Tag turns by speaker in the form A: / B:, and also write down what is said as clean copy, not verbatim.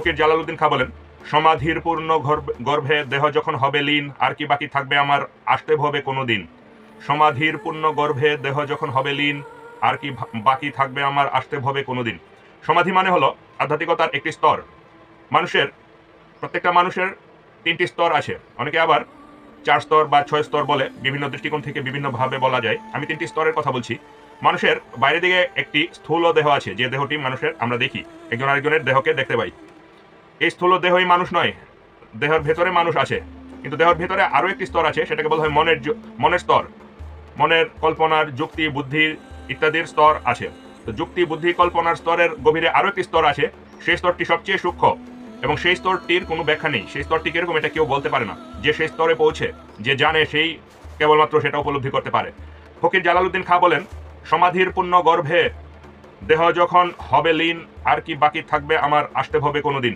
A: ফকির Jalaluddin Khan বলেন, সমাধির পূর্ণ গর্ভে দেহ যখন হবে লীন, আর কি বাকি থাকবে আমার আসতে ভবে কোনো দিন। সমাধির পূর্ণ গর্ভে দেহ যখন হবে লীন, আর কি বাকি থাকবে আমার আসতে ভবে কোনো দিন। সমাধি মানে হলো আধ্যাত্মিকতার একটি স্তর। প্রত্যেকটা মানুষের 3টি স্তর আছে, অনেকে আবার 4 স্তর বা 6 স্তর বলে, বিভিন্ন দৃষ্টিকোণ থেকে বিভিন্নভাবে বলা যায়। আমি 3টি স্তরের কথা বলছি। মানুষের বাইরের দিকে একটি স্থূল দেহ আছে, যে দেহটি মানুষের আমরা দেখি, একজন আরেকজনের দেহকে দেখতে পাই। এই স্থূল দেহই মানুষ নয়, দেহের ভেতরে মানুষ আছে, কিন্তু দেহের ভেতরে আরো একটি স্তর আছে, সেটাকে বলা হয় মনের স্তর। মনের, কল্পনার, যুক্তি, বুদ্ধি ইত্যাদির স্তর আছে। তো যুক্তি, বুদ্ধি, কল্পনার স্তরের গভীরে আরো একটি স্তর আছে। সেই স্তরটি সবচেয়ে সূক্ষ্ম এবং সেই স্তরটির কোনো ব্যাখ্যা নেই। সেই স্তরটি কিরকম এটা কেউ বলতে পারে না। যে সেই স্তরে পৌঁছে, যে জানে, সেই কেবলমাত্র সেটা উপলব্ধি করতে পারে। ফকির জালালউদ্দিন খাঁ বলেন, সমাধির পূর্ণ গর্ভে দেহ যখন হবে লীন, আর কি বাকি থাকবে আমার আসতে হবে কোনো দিন।